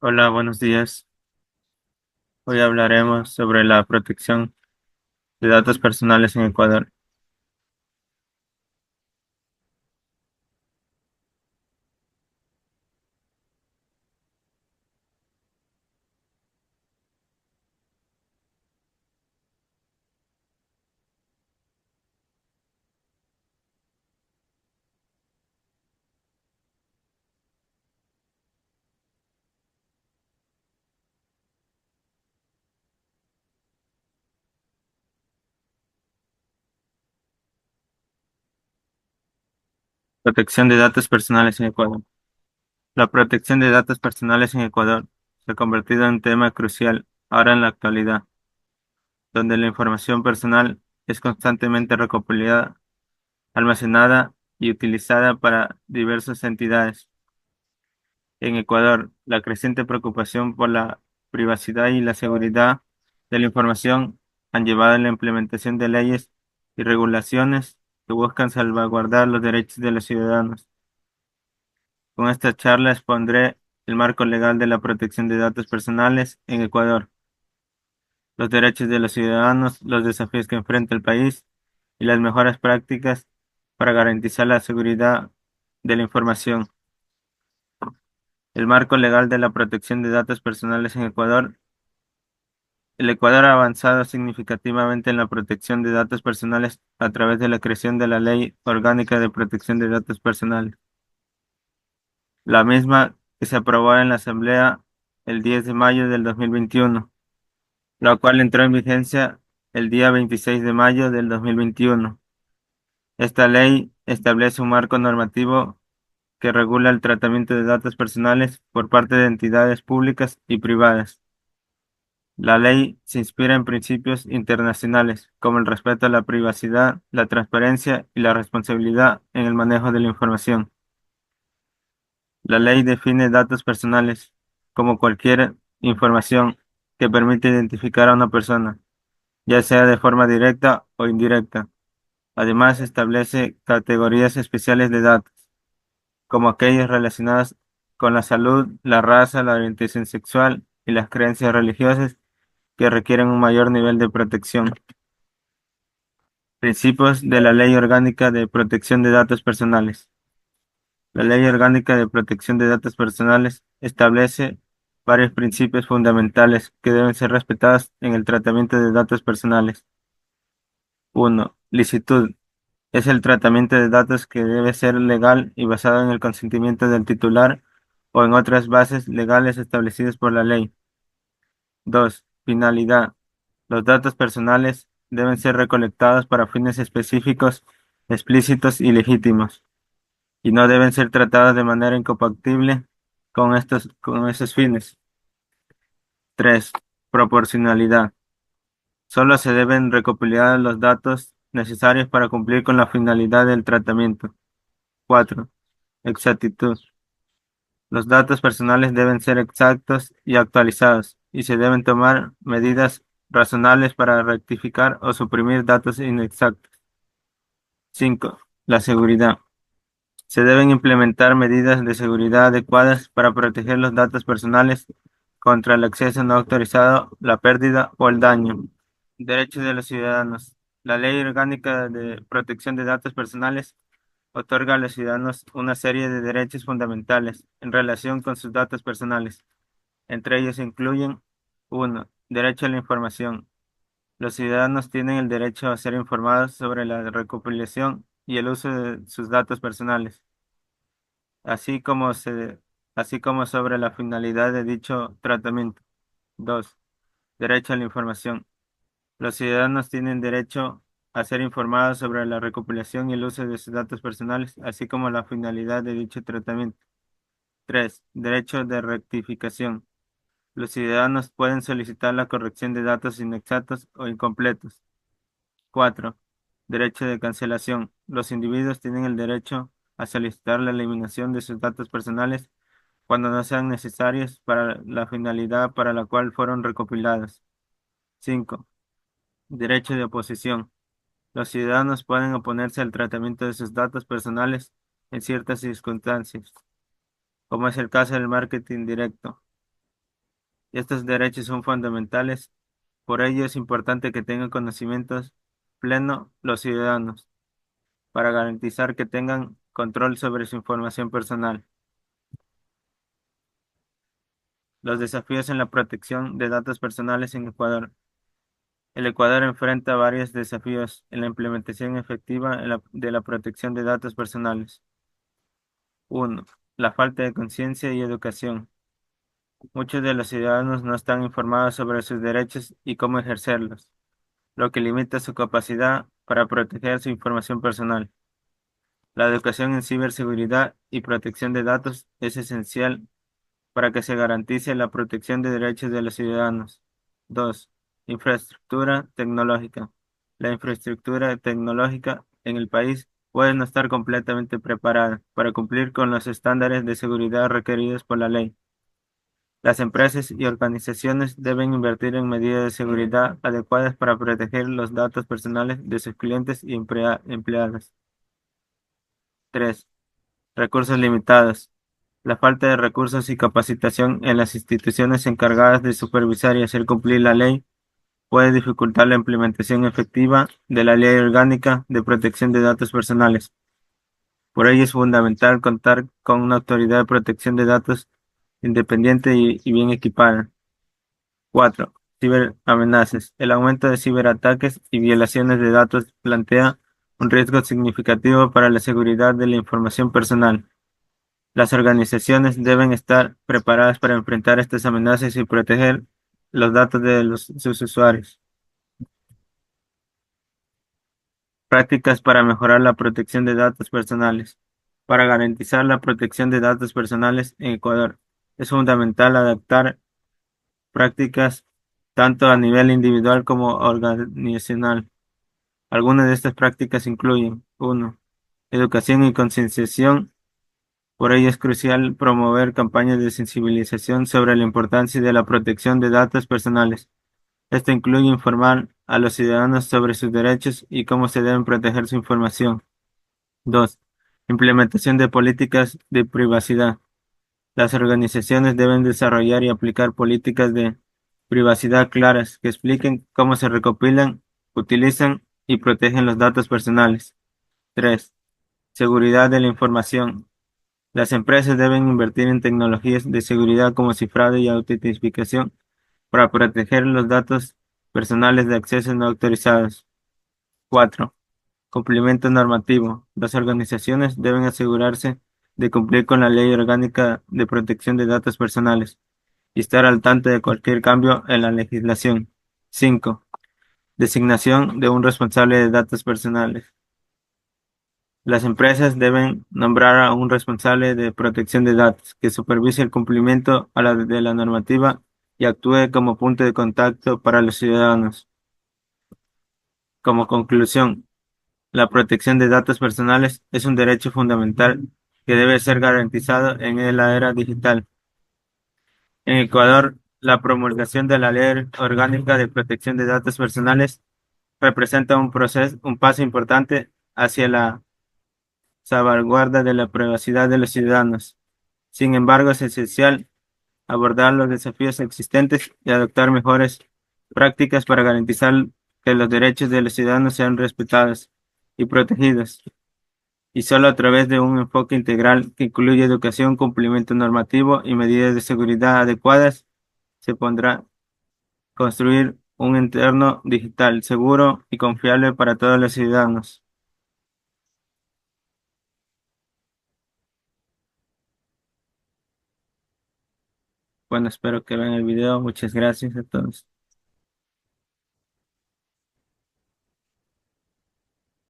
Hola, buenos días. Hoy hablaremos sobre la protección de datos personales en Ecuador. Protección de datos personales en Ecuador. La protección de datos personales en Ecuador se ha convertido en un tema crucial ahora en la actualidad, donde la información personal es constantemente recopilada, almacenada y utilizada para diversas entidades. En Ecuador, la creciente preocupación por la privacidad y la seguridad de la información han llevado a la implementación de leyes y regulaciones que buscan salvaguardar los derechos de los ciudadanos. Con esta charla expondré el marco legal de la protección de datos personales en Ecuador, los derechos de los ciudadanos, los desafíos que enfrenta el país y las mejores prácticas para garantizar la seguridad de la información. El marco legal de la protección de datos personales en Ecuador. El Ecuador ha avanzado significativamente en la protección de datos personales a través de la creación de la Ley Orgánica de Protección de Datos Personales, la misma que se aprobó en la Asamblea el 10 de mayo del 2021, la cual entró en vigencia el día 26 de mayo del 2021. Esta ley establece un marco normativo que regula el tratamiento de datos personales por parte de entidades públicas y privadas. La ley se inspira en principios internacionales, como el respeto a la privacidad, la transparencia y la responsabilidad en el manejo de la información. La ley define datos personales como cualquier información que permite identificar a una persona, ya sea de forma directa o indirecta. Además, establece categorías especiales de datos, como aquellos relacionados con la salud, la raza, la orientación sexual y las creencias religiosas que requieren un mayor nivel de protección. Principios de la Ley Orgánica de Protección de Datos Personales. La Ley Orgánica de Protección de Datos Personales establece varios principios fundamentales que deben ser respetados en el tratamiento de datos personales. Uno, licitud. Es el tratamiento de datos que debe ser legal y basado en el consentimiento del titular o en otras bases legales establecidas por la ley. 2. Finalidad. Los datos personales deben ser recolectados para fines específicos, explícitos y legítimos, y no deben ser tratados de manera incompatible con esos fines. 3. Proporcionalidad. Solo se deben recopilar los datos necesarios para cumplir con la finalidad del tratamiento. 4. Exactitud. Los datos personales deben ser exactos y actualizados, y se deben tomar medidas razonables para rectificar o suprimir datos inexactos. 5. La seguridad. Se deben implementar medidas de seguridad adecuadas para proteger los datos personales contra el acceso no autorizado, la pérdida o el daño. Derechos de los ciudadanos. La Ley Orgánica de Protección de Datos Personales otorga a los ciudadanos una serie de derechos fundamentales en relación con sus datos personales. Entre ellos incluyen: 1. Derecho a la información. Los ciudadanos tienen el derecho a ser informados sobre la recopilación y el uso de sus datos personales, así como así como sobre la finalidad de dicho tratamiento. 2. Derecho a la información. Los ciudadanos tienen derecho a ser informados sobre la recopilación y el uso de sus datos personales, así como la finalidad de dicho tratamiento. 3. Derecho de rectificación. Los ciudadanos pueden solicitar la corrección de datos inexactos o incompletos. 4. Derecho de cancelación. Los individuos tienen el derecho a solicitar la eliminación de sus datos personales cuando no sean necesarios para la finalidad para la cual fueron recopilados. 5. Derecho de oposición. Los ciudadanos pueden oponerse al tratamiento de sus datos personales en ciertas circunstancias, como es el caso del marketing directo. y estos derechos son fundamentales. Por ello es importante que tengan conocimientos pleno los ciudadanos para garantizar que tengan control sobre su información personal. Los desafíos en la protección de datos personales en Ecuador. El Ecuador enfrenta varios desafíos en la implementación efectiva de la protección de datos personales. Uno, la falta de conciencia y educación. Muchos de los ciudadanos no están informados sobre sus derechos y cómo ejercerlos, lo que limita su capacidad para proteger su información personal. La educación en ciberseguridad y protección de datos es esencial para que se garantice la protección de derechos de los ciudadanos. 2. Infraestructura tecnológica. La infraestructura tecnológica en el país puede no estar completamente preparada para cumplir con los estándares de seguridad requeridos por la ley. Las empresas y organizaciones deben invertir en medidas de seguridad adecuadas para proteger los datos personales de sus clientes y empleados. 3. Recursos limitados. La falta de recursos y capacitación en las instituciones encargadas de supervisar y hacer cumplir la ley puede dificultar la implementación efectiva de la Ley Orgánica de Protección de Datos Personales. Por ello es fundamental contar con una autoridad de protección de datos independiente y bien equipada. 4. Ciberamenazas. El aumento de ciberataques y violaciones de datos plantea un riesgo significativo para la seguridad de la información personal. Las organizaciones deben estar preparadas para enfrentar estas amenazas y proteger los datos de sus usuarios. Prácticas para mejorar la protección de datos personales. Para garantizar la protección de datos personales en Ecuador, es fundamental adaptar prácticas tanto a nivel individual como organizacional. Algunas de estas prácticas incluyen: 1. Educación y concienciación. Por ello es crucial promover campañas de sensibilización sobre la importancia de la protección de datos personales. Esto incluye informar a los ciudadanos sobre sus derechos y cómo se deben proteger su información. 2. Implementación de políticas de privacidad. Las organizaciones deben desarrollar y aplicar políticas de privacidad claras que expliquen cómo se recopilan, utilizan y protegen los datos personales. 3. Seguridad de la información. Las empresas deben invertir en tecnologías de seguridad como cifrado y autentificación para proteger los datos personales de accesos no autorizados. 4. Cumplimiento normativo. Las organizaciones deben asegurarse de cumplir con la Ley Orgánica de Protección de Datos Personales y estar al tanto de cualquier cambio en la legislación. 5. Designación de un responsable de datos personales. Las empresas deben nombrar a un responsable de protección de datos que supervise el cumplimiento de la normativa y actúe como punto de contacto para los ciudadanos. Como conclusión, la protección de datos personales es un derecho fundamental que debe ser garantizado en la era digital. En Ecuador, la promulgación de la Ley Orgánica de Protección de Datos Personales representa un paso importante hacia la salvaguarda de la privacidad de los ciudadanos. Sin embargo, es esencial abordar los desafíos existentes y adoptar mejores prácticas para garantizar que los derechos de los ciudadanos sean respetados y protegidos. Y solo a través de un enfoque integral que incluye educación, cumplimiento normativo y medidas de seguridad adecuadas, se podrá construir un entorno digital seguro y confiable para todos los ciudadanos. Bueno, espero que vean el video. Muchas gracias a todos.